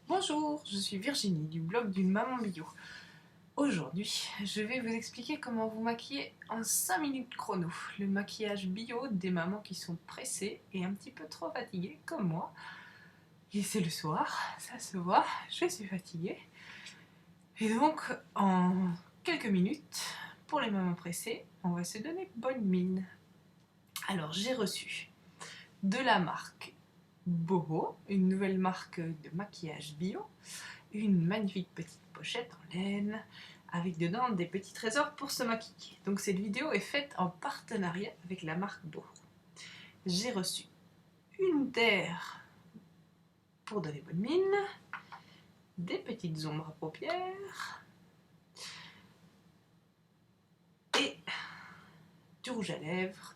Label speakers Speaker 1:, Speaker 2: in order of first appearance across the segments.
Speaker 1: Bonjour, je suis Virginie du blog d'une maman bio. Aujourd'hui, je vais vous expliquer comment vous maquiller en 5 minutes chrono. Le maquillage bio des mamans qui sont pressées et un petit peu trop fatiguées comme moi. Et c'est le soir, ça se voit, je suis fatiguée. Et donc, en quelques minutes, pour les mamans pressées, on va se donner bonne mine. Alors, j'ai reçu de la marque Boho, une nouvelle marque de maquillage bio, une magnifique petite pochette en laine avec dedans des petits trésors pour se maquiller. Donc cette vidéo est faite en partenariat avec la marque Boho. J'ai reçu une terre pour donner bonne mine, des petites ombres à paupières et du rouge à lèvres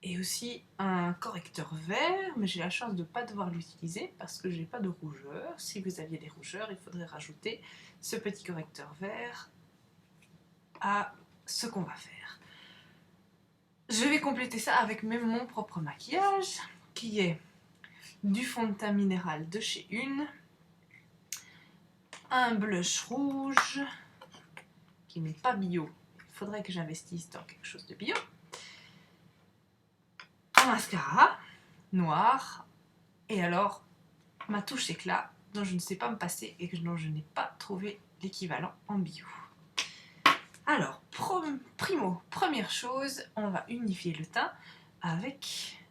Speaker 1: et aussi un correcteur vert, mais j'ai la chance de ne pas devoir l'utiliser parce que j'ai pas de rougeur. Si vous aviez des rougeurs, il faudrait rajouter ce petit correcteur vert à ce qu'on va faire. Je vais compléter ça avec même mon propre maquillage, qui est du fond de teint minéral de chez Une, un blush rouge, qui n'est pas bio, il faudrait que j'investisse dans quelque chose de bio, un mascara noir, et alors ma touche éclat, dont je ne sais pas me passer et dont je n'ai pas trouvé l'équivalent en bio. Alors, première chose, on va unifier le teint avec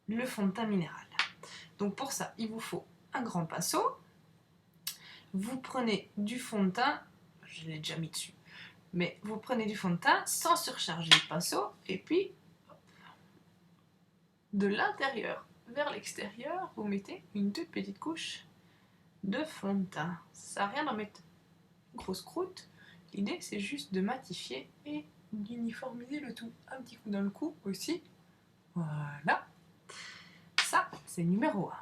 Speaker 1: le fond de teint minéral. Donc pour ça, il vous faut un grand pinceau. Vous prenez du fond de teint, je l'ai déjà mis dessus, mais vous prenez du fond de teint sans surcharger le pinceau, et puis hop, de l'intérieur vers l'extérieur, vous mettez une toute petite couche de fond de teint. Ça sert à rien d'en mettre une grosse croûte, l'idée c'est juste de matifier et d'uniformiser le tout. Un petit coup dans le cou aussi, voilà. Ça, c'est numéro 1.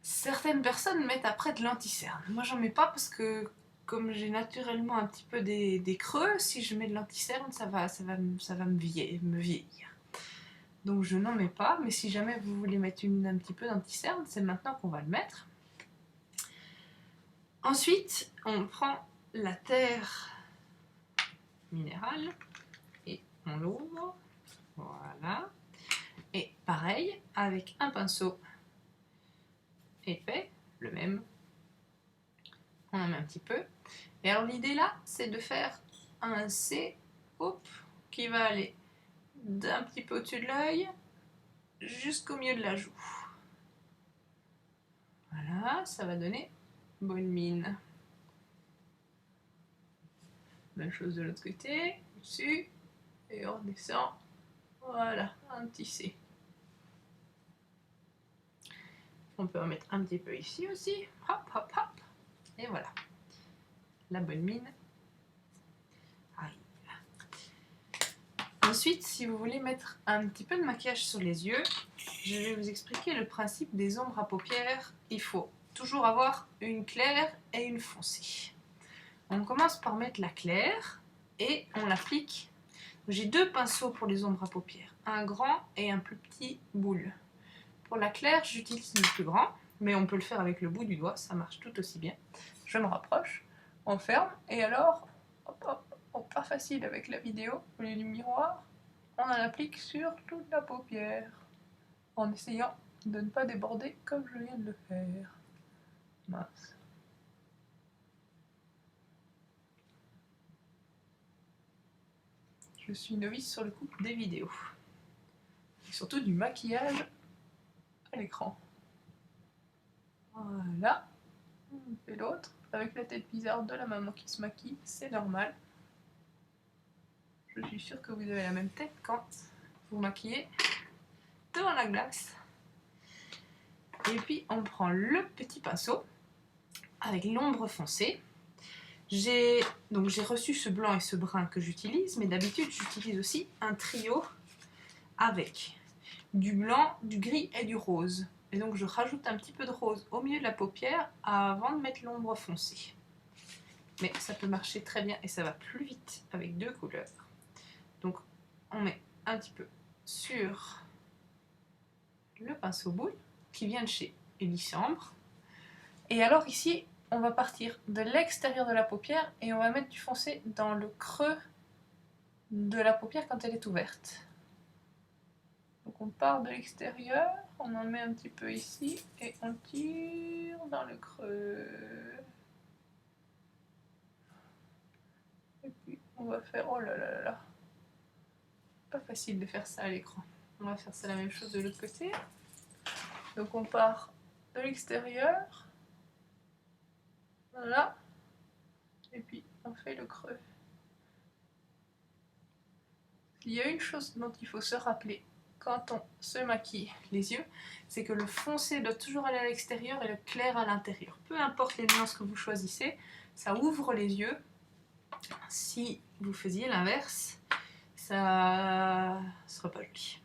Speaker 1: Certaines personnes mettent après de l'anti-cerne. Moi, j'en mets pas parce que, comme j'ai naturellement un petit peu des creux, si je mets de l'anti-cerne, ça va me vieillir. Donc, je n'en mets pas, mais si jamais vous voulez mettre un petit peu d'anti-cerne, c'est maintenant qu'on va le mettre. Ensuite, on prend la terre minérale et on l'ouvre. Voilà. Et pareil, avec un pinceau épais, le même, on en met un petit peu. Et alors l'idée là, c'est de faire un C, hop, qui va aller d'un petit peu au-dessus de l'œil jusqu'au milieu de la joue. Voilà, ça va donner bonne mine. Même chose de l'autre côté, au-dessus, et on descend. Voilà, un petit C. On peut en mettre un petit peu ici aussi. Hop, hop, hop. Et voilà. La bonne mine arrive. Ensuite, si vous voulez mettre un petit peu de maquillage sur les yeux, je vais vous expliquer le principe des ombres à paupières. Il faut toujours avoir une claire et une foncée. On commence par mettre la claire et on l'applique. J'ai 2 pinceaux pour les ombres à paupières, un grand et un plus petit boule. Pour la claire, j'utilise le plus grand, mais on peut le faire avec le bout du doigt, ça marche tout aussi bien. Je me rapproche, on ferme, et alors, hop, hop, pas facile avec la vidéo, au lieu du miroir, on en applique sur toute la paupière, en essayant de ne pas déborder comme je viens de le faire. Mince. Je suis novice sur le coup des vidéos. Et surtout du maquillage à l'écran. Voilà. On fait l'autre. Avec la tête bizarre de la maman qui se maquille, c'est normal. Je suis sûre que vous avez la même tête quand vous maquillez devant la glace. Et puis on prend le petit pinceau avec l'ombre foncée. J'ai reçu ce blanc et ce brun que j'utilise, mais d'habitude j'utilise aussi un trio avec du blanc, du gris et du rose. Et donc je rajoute un petit peu de rose au milieu de la paupière avant de mettre l'ombre foncée. Mais ça peut marcher très bien et ça va plus vite avec 2 couleurs. Donc on met un petit peu sur le pinceau boule qui vient de chez Elissambre. Et alors ici, on va partir de l'extérieur de la paupière et on va mettre du foncé dans le creux de la paupière quand elle est ouverte. Donc on part de l'extérieur, on en met un petit peu ici et on tire dans le creux. Et puis on va faire, oh là là là là, pas facile de faire ça à l'écran. On va faire ça la même chose de l'autre côté. Donc on part de l'extérieur, voilà, et puis on fait le creux. Il y a une chose dont il faut se rappeler quand on se maquille les yeux, c'est que le foncé doit toujours aller à l'extérieur et le clair à l'intérieur. Peu importe les nuances que vous choisissez, ça ouvre les yeux. Si vous faisiez l'inverse, ça ne serait pas joli.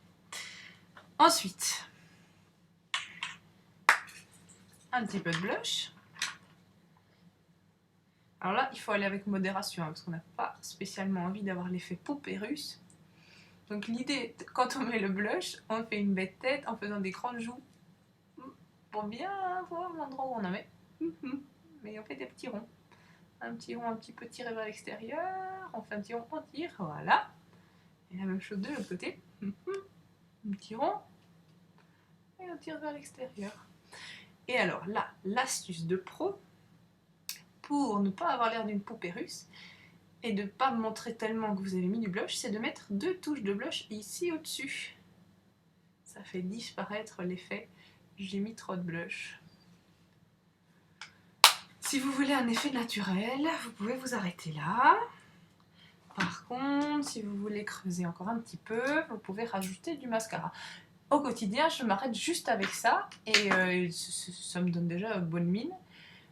Speaker 1: Ensuite, un petit peu de blush. Alors là, il faut aller avec modération, parce qu'on n'a pas spécialement envie d'avoir l'effet poupée russe. Donc l'idée, quand on met le blush, on fait une bête tête en faisant des grandes joues pour bien voir l'endroit où on en met. Mais on fait des petits ronds. Un petit rond un petit peu tiré vers l'extérieur, on fait un petit rond, on tire, voilà. Et la même chose de l'autre côté. Un petit rond, et on tire vers l'extérieur. Et alors là, l'astuce de pro, pour ne pas avoir l'air d'une poupée russe, et de ne pas montrer tellement que vous avez mis du blush, c'est de mettre 2 touches de blush ici au-dessus. Ça fait disparaître l'effet « j'ai mis trop de blush ». Si vous voulez un effet naturel, vous pouvez vous arrêter là. Par contre, si vous voulez creuser encore un petit peu, vous pouvez rajouter du mascara. Au quotidien, je m'arrête juste avec ça et ça me donne déjà une bonne mine.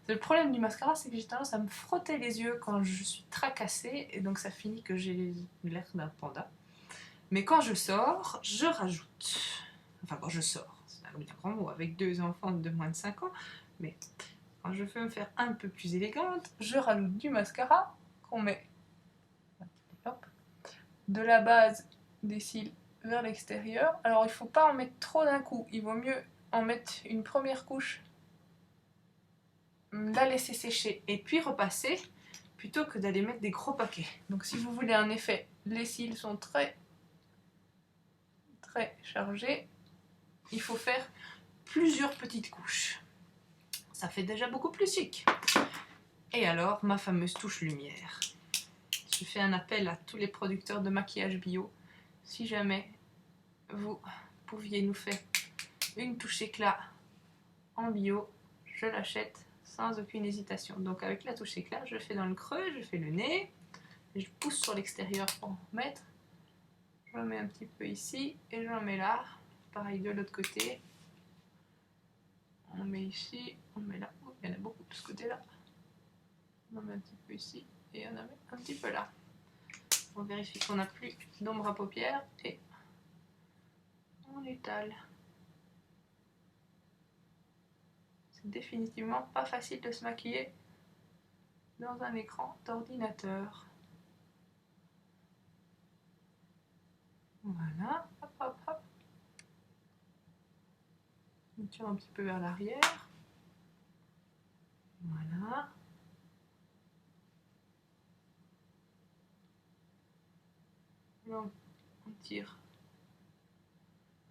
Speaker 1: Le problème du mascara, c'est que j'ai tendance à me frotter les yeux quand je suis tracassée et donc ça finit que j'ai l'air d'un panda. Mais quand je sors, je rajoute. Enfin, quand je sors, c'est un grand mot, avec 2 enfants de moins de 5 ans, mais quand je veux me faire un peu plus élégante, je rajoute du mascara qu'on met de la base des cils vers l'extérieur. Alors il ne faut pas en mettre trop d'un coup, il vaut mieux en mettre une première couche, la laisser sécher et puis repasser, plutôt que d'aller mettre des gros paquets. Donc si vous voulez un effet, les cils sont très chargés, il faut faire plusieurs petites couches. Ça fait déjà beaucoup plus chic. Et alors, ma fameuse touche lumière. Je fais un appel à tous les producteurs de maquillage bio. Si jamais vous pouviez nous faire une touche éclat en bio, je l'achète sans aucune hésitation. Donc avec la touche éclat, je fais dans le creux, je fais le nez, je pousse sur l'extérieur pour mettre. J'en mets un petit peu ici et j'en mets là. Pareil de l'autre côté. On met ici, on met là. Oh, il y en a beaucoup de ce côté-là. On en met un petit peu ici et on en met un petit peu là. On vérifie qu'on n'a plus d'ombre à paupières et on étale. C'est définitivement pas facile de se maquiller dans un écran d'ordinateur. Voilà, hop hop hop. On tire un petit peu vers l'arrière. Voilà. Là, on tire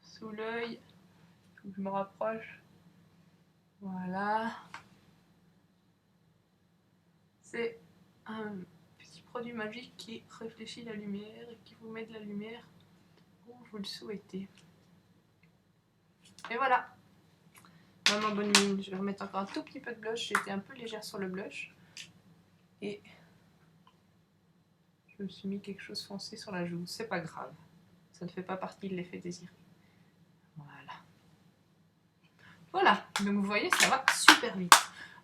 Speaker 1: sous l'œil. Il faut que je me rapproche. Voilà. C'est un petit produit magique qui réfléchit la lumière et qui vous met de la lumière où vous le souhaitez. Et voilà. Vraiment bonne mine. Je vais remettre encore un tout petit peu de blush. J'ai été un peu légère sur le blush. Et je me suis mis quelque chose foncé sur la joue. C'est pas grave. Ça ne fait pas partie de l'effet désiré. Voilà. Voilà. Donc vous voyez, ça va super vite.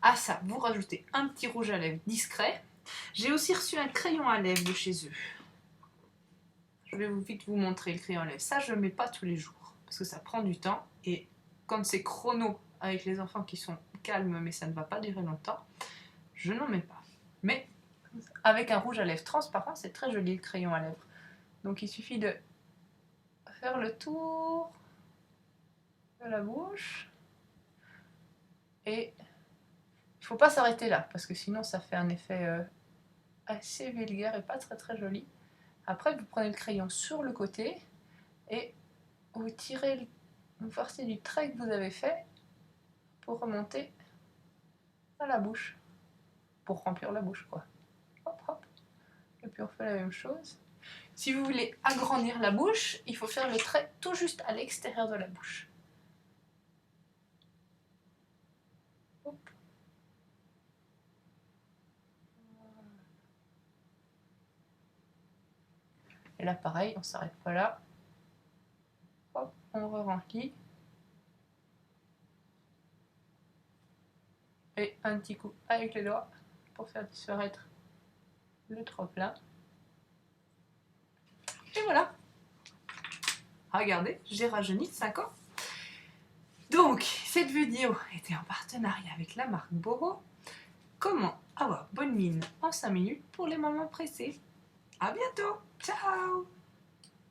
Speaker 1: À ça, vous rajoutez un petit rouge à lèvres discret. J'ai aussi reçu un crayon à lèvres de chez eux. Je vais vite vous montrer le crayon à lèvres. Ça, je ne le mets pas tous les jours. Parce que ça prend du temps. Et quand c'est chrono avec les enfants qui sont calmes, mais ça ne va pas durer longtemps, je n'en mets pas. Mais avec un rouge à lèvres transparent, c'est très joli le crayon à lèvres. Donc il suffit de faire le tour de la bouche.
Speaker 2: Et il ne faut pas s'arrêter là, parce que sinon ça fait un effet assez vulgaire et pas très très joli. Après, vous prenez le crayon sur le côté et vous tirez, vous forcez du trait que vous avez fait pour remonter à la bouche, pour remplir la bouche, quoi. Hop, hop. Et puis on fait la même chose. Si vous voulez agrandir la bouche, il faut faire le trait tout juste à l'extérieur de la bouche. Hop. Et là, pareil, on s'arrête pas là. Hop, on re-remplit. Et un petit coup avec les doigts pour faire disparaître le trop-plein.
Speaker 1: Et voilà. Regardez, j'ai rajeuni de 5 ans. Donc, cette vidéo était en partenariat avec la marque Boro. Comment avoir bonne mine en 5 minutes pour les moments pressés. À bientôt. Ciao.